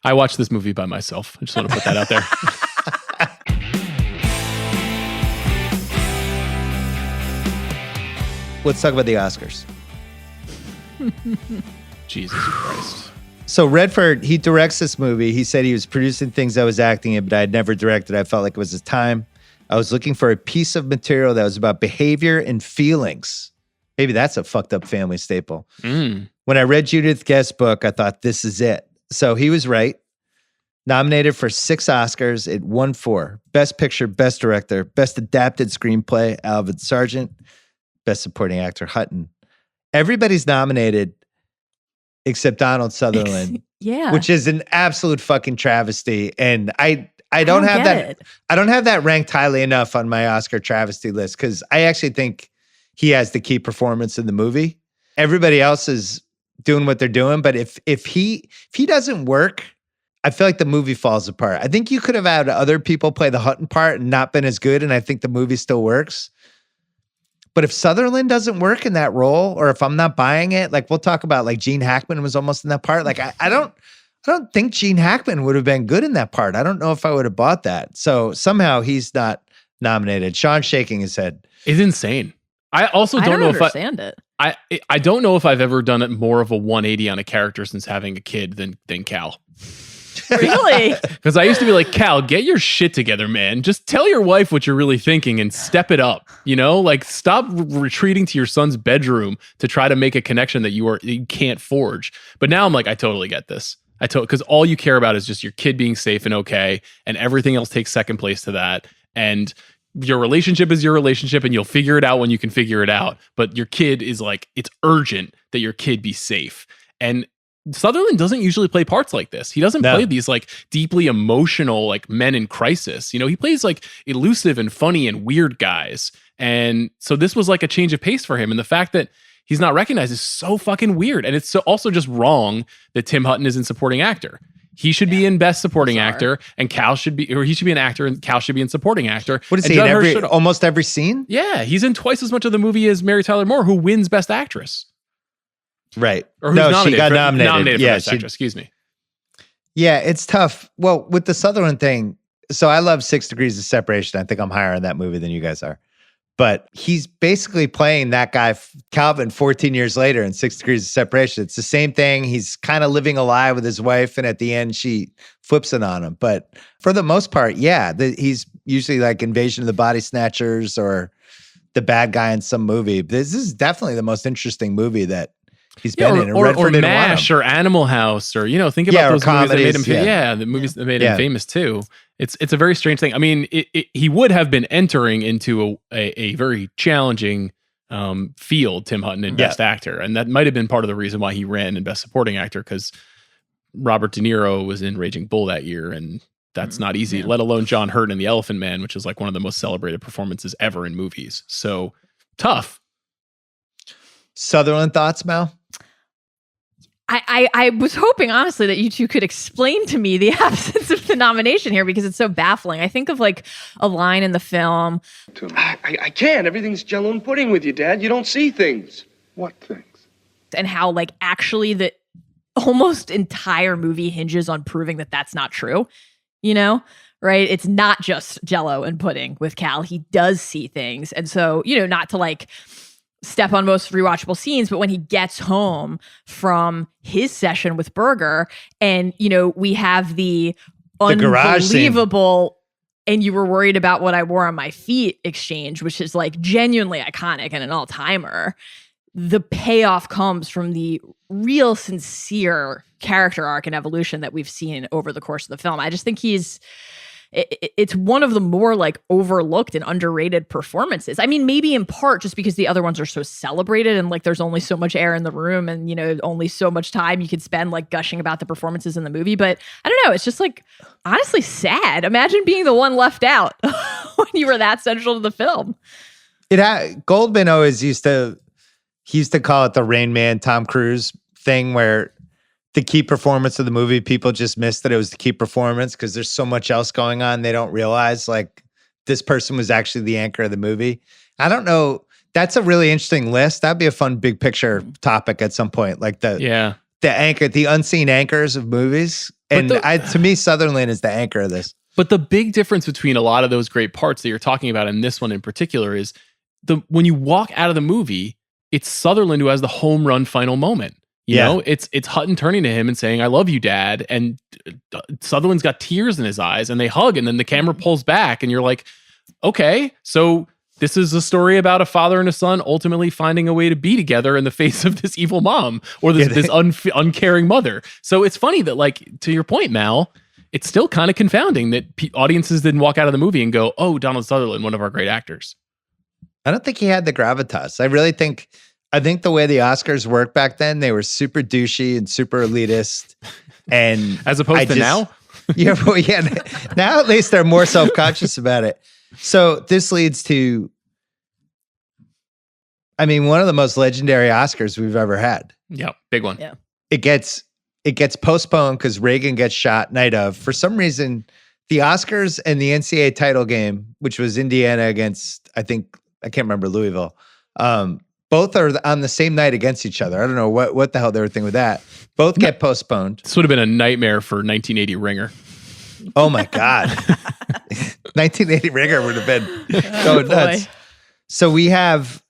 I watched this movie by myself. I just want to put that out there. Let's talk about the Oscars. Jesus Christ. So Redford, he directs this movie. He said he was producing things I was acting in, but I had never directed. I felt like it was his time. I was looking for a piece of material that was about behavior and feelings. Maybe that's a fucked up family staple. When I read Judith Guest's book, I thought, this is it. So he was right. Nominated for 6 Oscars. It won 4. Best Picture, Best Director, Best Adapted Screenplay, Alvin Sargent, Best Supporting Actor, Hutton. Everybody's nominated except Donald Sutherland. Yeah. Which is an absolute fucking travesty. And I don't have that. I don't have that ranked highly enough on my Oscar travesty list because I actually think he has the key performance in the movie. Everybody else is doing what they're doing, but if he doesn't work, I feel like the movie falls apart. I think you could have had other people play the Hutton part and not been as good, and I think the movie still works. But if Sutherland doesn't work in that role, or if I'm not buying it, like we'll talk about, like Gene Hackman was almost in that part. Like I don't think Gene Hackman would have been good in that part. I don't know if I would have bought that. So somehow he's not nominated. Sean's shaking his head. It's insane. I also don't know if I don't know if I've ever done it more of a 180 on a character since having a kid than Cal. Really? Because I used to be like, Cal, get your shit together, man. Just tell your wife what you're really thinking and step it up. You know, like stop retreating to your son's bedroom to try to make a connection that you can't forge. But now I'm like, I totally get this. Because all you care about is just your kid being safe and okay, and everything else takes second place to that. And your relationship is your relationship, and you'll figure it out when you can figure it out. But your kid is like, it's urgent that your kid be safe. And Sutherland doesn't usually play parts like this. He doesn't play these like deeply emotional, like men in crisis. You know, he plays like elusive and funny and weird guys. And so this was like a change of pace for him. And the fact that he's not recognized is so fucking weird. And it's so also just wrong that Tim Hutton is in supporting actor. He should be in best supporting actor, and Cal should be, or he should be an actor, and Cal should be in supporting actor. What is he in almost every scene? Yeah, he's in twice as much of the movie as Mary Tyler Moore, who wins best actress. Right. Or who's she got nominated. For best actress, excuse me. Yeah, it's tough. Well, with the Sutherland thing, so I love 6 Degrees of Separation. I think I'm higher on that movie than you guys are. But he's basically playing that guy, Calvin, 14 years later in 6 Degrees of Separation. It's the same thing. He's kind of living a lie with his wife, and at the end, she flips it on him. But for the most part, yeah, he's usually like Invasion of the Body Snatchers or the bad guy in some movie. This is definitely the most interesting movie that he's been in. Or MASH or Animal House, or, you know, think about those comedies movies that made him the movies that made him famous too. It's a very strange thing. I mean, he would have been entering into a very challenging field, Tim Hutton, in Best Actor. And that might have been part of the reason why he ran in Best Supporting Actor, because Robert De Niro was in Raging Bull that year, and that's not easy, let alone John Hurt in The Elephant Man, which is like one of the most celebrated performances ever in movies. So tough. Sutherland thoughts, Mal? I was hoping, honestly, that you two could explain to me the absence of the nomination here, because it's so baffling. I think of like a line in the film. I can't. Everything's jello and pudding with you, Dad. You don't see things. What things? And how like actually the almost entire movie hinges on proving that that's not true, you know? Right? It's not just jello and pudding with Cal. He does see things. And so, you know, not to like step on most rewatchable scenes, but when he gets home from his session with Berger, and, you know, we have the unbelievable "and you were worried about what I wore on my feet" exchange, which is like genuinely iconic and an all-timer. The payoff comes from the real sincere character arc and evolution that we've seen over the course of the film. I just think it's one of the more like overlooked and underrated performances. I mean, maybe in part just because the other ones are so celebrated, and like there's only so much air in the room, and, you know, only so much time you could spend like gushing about the performances in the movie. But I don't know, it's just like honestly sad. Imagine being the one left out when you were that central to the film. Goldman always used to call it the Rain Man Tom Cruise thing, where the key performance of the movie, people just missed that it was the key performance because there's so much else going on. They don't realize like this person was actually the anchor of the movie. I don't know. That's a really interesting list. That'd be a fun big picture topic at some point. Like the the anchor, the unseen anchors of movies. And to me, Sutherland is the anchor of this. But the big difference between a lot of those great parts that you're talking about and this one in particular is when you walk out of the movie, it's Sutherland who has the home run final moment. You know, it's Hutton turning to him and saying, "I love you, Dad." And Sutherland's got tears in his eyes and they hug, and then the camera pulls back and you're like, okay, so this is a story about a father and a son ultimately finding a way to be together in the face of this evil mom or this uncaring mother. So it's funny that, like, to your point, Mal, it's still kind of confounding that audiences didn't walk out of the movie and go, "Oh, Donald Sutherland, one of our great actors." I don't think he had the gravitas. I think the way the Oscars worked back then, they were super douchey and super elitist. And as opposed to now? Now at least they're more self-conscious about it. So this leads to, one of the most legendary Oscars we've ever had. Yeah, big one. Yeah. It gets postponed because Reagan gets shot night of. For some reason, the Oscars and the NCAA title game, which was Indiana against, I can't remember, Louisville, both are on the same night against each other. I don't know what the hell they were thinking with that. Both get postponed. This would have been a nightmare for 1980 Ringer. Oh my God. 1980 Ringer would have been going nuts. So we have,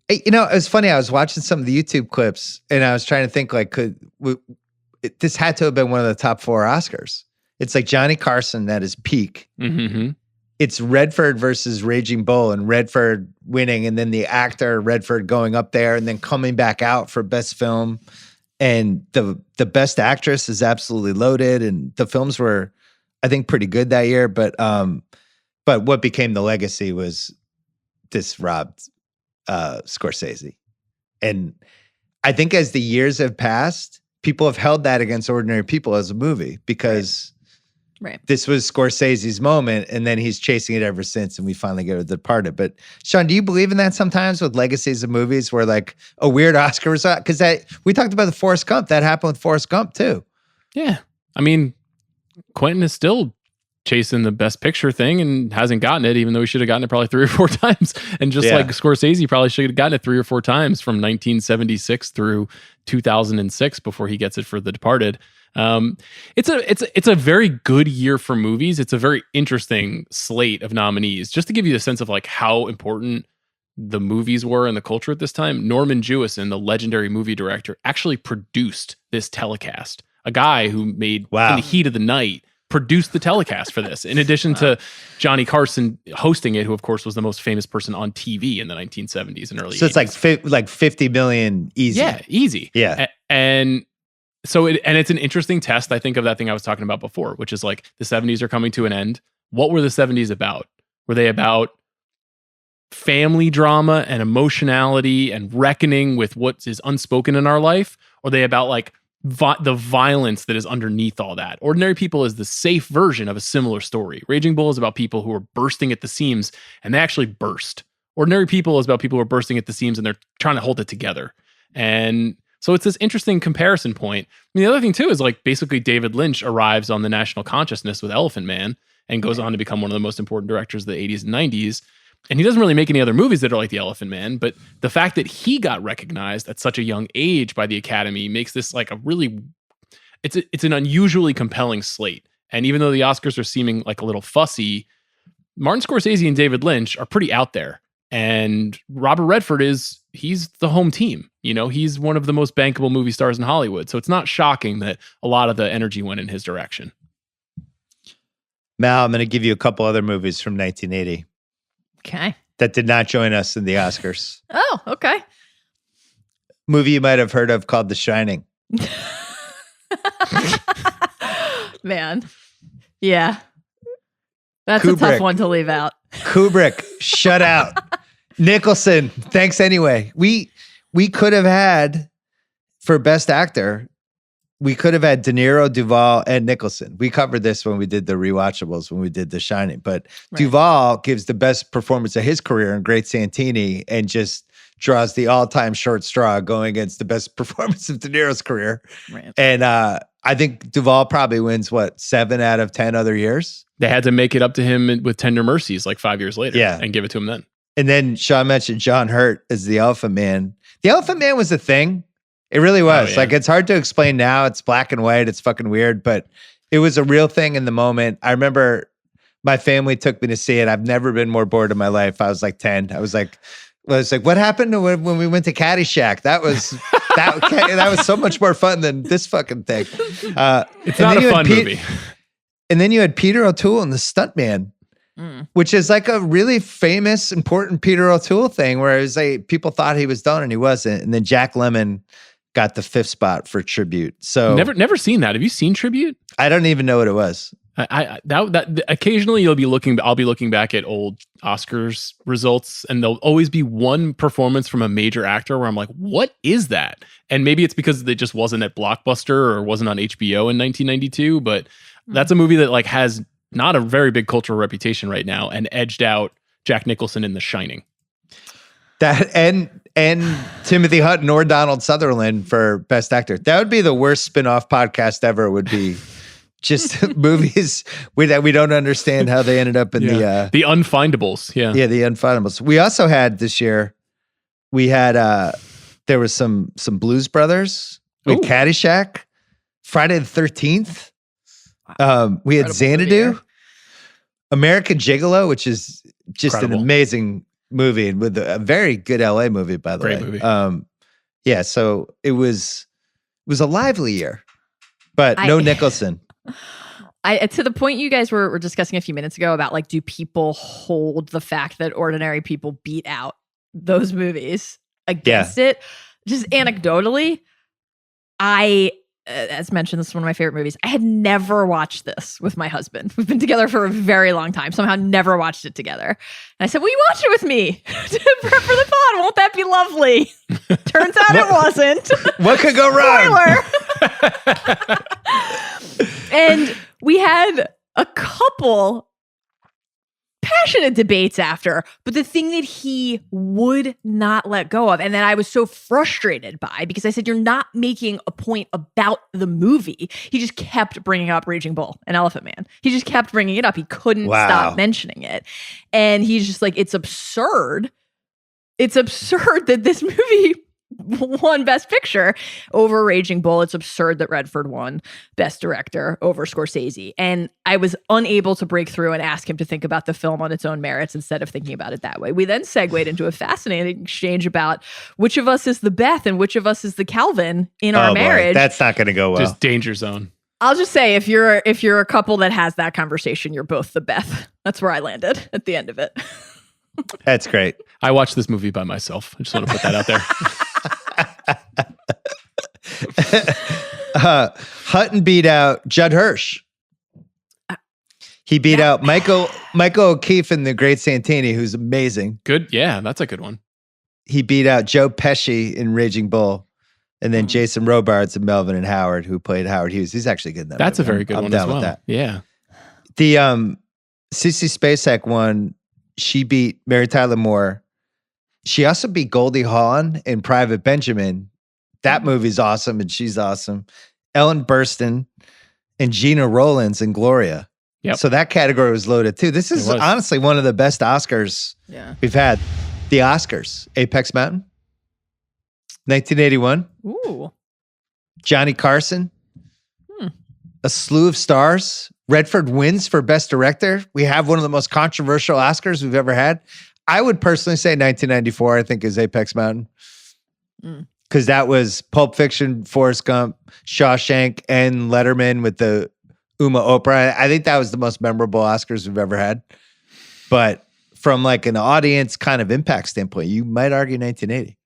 it was funny. I was watching some of the YouTube clips and I was trying to think, like, this had to have been one of the top 4 Oscars. It's like Johnny Carson at his peak. Mm-hmm. It's Redford versus Raging Bull and Redford winning, and then the actor Redford going up there and then coming back out for best film. And the best actress is absolutely loaded. And the films were, I think, pretty good that year. But what became the legacy was this robbed Scorsese. And I think as the years have passed, people have held that against Ordinary People as a movie because this was Scorsese's moment, and then he's chasing it ever since, and we finally get to The Departed. But Sean, do you believe in that sometimes with legacies of movies where, like, a weird Oscar result? Because we talked about the Forrest Gump. That happened with Forrest Gump too. Yeah. Quentin is still chasing the Best Picture thing and hasn't gotten it, even though he should have gotten it probably 3 or 4 times. And just like Scorsese probably should have gotten it 3 or 4 times from 1976 through 2006 before he gets it for The Departed. It's a very good year for movies. It's a very interesting slate of nominees. Just to give you the sense of, like, how important the movies were in the culture at this time, Norman Jewison, the legendary movie director, actually produced this telecast. A guy who made In the Heat of the Night produced the telecast for this, in addition to Johnny Carson hosting it, who of course was the most famous person on TV in the 1970s and early 80s. So it's like 50 million easy. Yeah, easy. Yeah. And so it's an interesting test, I think, of that thing I was talking about before, which is like the 70s are coming to an end. What were the 70s about? Were they about family drama and emotionality and reckoning with what is unspoken in our life? Or are they about, like, the violence that is underneath all that? Ordinary People is the safe version of a similar story. Raging Bull is about people who are bursting at the seams, and they actually burst. Ordinary People is about people who are bursting at the seams and they're trying to hold it together. And so it's this interesting comparison point. The other thing too is, like, basically David Lynch arrives on the national consciousness with Elephant Man and goes on to become one of the most important directors of the 80s and 90s. And he doesn't really make any other movies that are like The Elephant Man, but the fact that he got recognized at such a young age by the Academy makes this like a really, it's an unusually compelling slate. And even though the Oscars are seeming like a little fussy, Martin Scorsese and David Lynch are pretty out there. And Robert Redford he's the home team. He's one of the most bankable movie stars in Hollywood. So it's not shocking that a lot of the energy went in his direction. Mal, I'm going to give you a couple other movies from 1980. Okay. That did not join us in the Oscars. Oh, okay. Movie you might have heard of called The Shining. Man. Yeah. That's Kubrick. a tough one to leave out. Kubrick, shut out. Nicholson, thanks anyway. We could have had, for Best Actor, we could have had De Niro, Duvall, and Nicholson. We covered this when we did the Rewatchables, when we did The Shining. But Duvall gives the best performance of his career in Great Santini and just draws the all-time short straw going against the best performance of De Niro's career. Right. And I think Duvall probably wins, 7 out of 10 other years? They had to make it up to him with Tender Mercies like 5 years later and give it to him then. And then Sean mentioned John Hurt as the Elephant Man. The Elephant Man was a thing. It really was. Oh, yeah. Like, it's hard to explain now. It's black and white. It's fucking weird, but it was a real thing in the moment. I remember my family took me to see it. I've never been more bored in my life. I was like 10. I was like, what happened when we went to Caddyshack? That was that was so much more fun than this fucking thing. It's not a fun movie. And then you had Peter O'Toole and the Stuntman, which is like a really famous, important Peter O'Toole thing where it was like people thought he was done and he wasn't. And then Jack Lemmon got the 5th spot for Tribute. So never seen that. Have you seen Tribute? I don't even know what it was. That occasionally I'll be looking back at old Oscars results, and there'll always be one performance from a major actor where I'm like, what is that? And maybe it's because it just wasn't at Blockbuster or wasn't on HBO in 1992, but that's a movie that like has not a very big cultural reputation right now and edged out Jack Nicholson in The Shining. That and Timothy Hutton or Donald Sutherland for Best Actor. That would be the worst spin-off podcast ever. Would be just movies that we don't understand how they ended up in the Unfindables. Yeah, the Unfindables. We also had this year. We had there was some Blues Brothers. We had Caddyshack, Friday the 13th. We had Xanadu, American Gigolo, which is just an amazing movie and with a very good LA movie, by the way. Great movie. Yeah, so it was a lively year, but no Nicholson. To the point you guys were discussing a few minutes ago about like, do people hold the fact that ordinary people beat out those movies against it? Just anecdotally, as mentioned, this is one of my favorite movies. I had never watched this with my husband. We've been together for a very long time. Somehow never watched it together. And I said, will you watch it with me to prep for the pod? Won't that be lovely? Turns out it wasn't. What could go wrong? And we had a couple passionate debates after, but the thing that he would not let go of, and that I was so frustrated by, because I said, you're not making a point about the movie. He just kept bringing up Raging Bull and Elephant Man. He just kept bringing it up. He couldn't stop mentioning it. And he's just like, it's absurd. It's absurd that this movie won Best Picture over Raging Bull. It's absurd that Redford won Best Director over Scorsese. And I was unable to break through and ask him to think about the film on its own merits instead of thinking about it that way. We then segued into a fascinating exchange about which of us is the Beth and which of us is the Calvin in our marriage. That's not going to go well. Just danger zone. I'll just say, if you're a couple that has that conversation, you're both the Beth. That's where I landed at the end of it. That's great. I watched this movie by myself. I just want to put that out there. Hutton beat out Judd Hirsch. He beat out Michael O'Keefe in The Great Santini, who's amazing. Good. Yeah, that's a good one. He beat out Joe Pesci in Raging Bull. And then Jason Robards and Melvin and Howard, who played Howard Hughes. He's actually good in that That's movie. A very good I'm one down as well. with that. Yeah. The Sissy Spacek one, she beat Mary Tyler Moore. She also beat Goldie Hawn in Private Benjamin. That movie's awesome, and she's awesome. Ellen Burstyn and Gina Rollins in Gloria. Yep. So that category was loaded too. This is honestly one of the best Oscars we've had. The Oscars. Apex Mountain. 1981. Ooh. Johnny Carson. A Slew of Stars. Redford wins for Best Director. We have one of the most controversial Oscars we've ever had. I would personally say 1994, I think, is Apex Mountain. Because that was Pulp Fiction, Forrest Gump, Shawshank, and Letterman with the Uma Oprah. I think that was the most memorable Oscars we've ever had. But from like an audience kind of impact standpoint, you might argue 1980.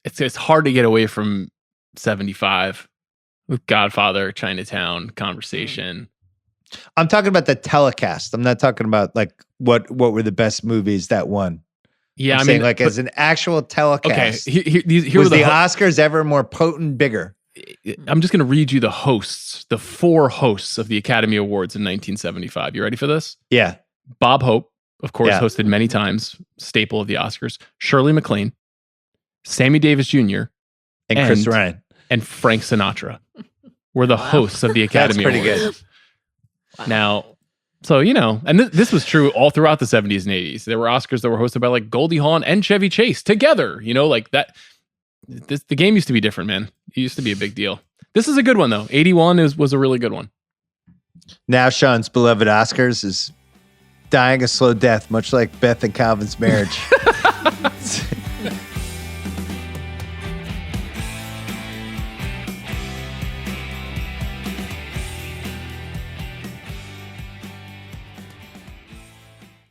It's hard to get away from 75 with Godfather, Chinatown, Conversation. I'm talking about the telecast. I'm not talking about like what were the best movies that won. Yeah, I'm saying like as an actual telecast. Okay, here was the Oscars ever more potent, bigger? I'm just going to read you the hosts, the 4 hosts of the Academy Awards in 1975. You ready for this? Yeah. Bob Hope, of course, hosted many times, staple of the Oscars. Shirley MacLaine, Sammy Davis Jr., and Chris Ryan. And Frank Sinatra were the hosts of the Academy Awards. That's pretty good. Wow. Now, so, you know, and this was true all throughout the 70s and 80s. There were Oscars that were hosted by like Goldie Hawn and Chevy Chase together, you know, like that. the game used to be different, man. It used to be a big deal. This is a good one though. 81 was a really good one. Now Sean's beloved Oscars is dying a slow death, much like Beth and Calvin's marriage.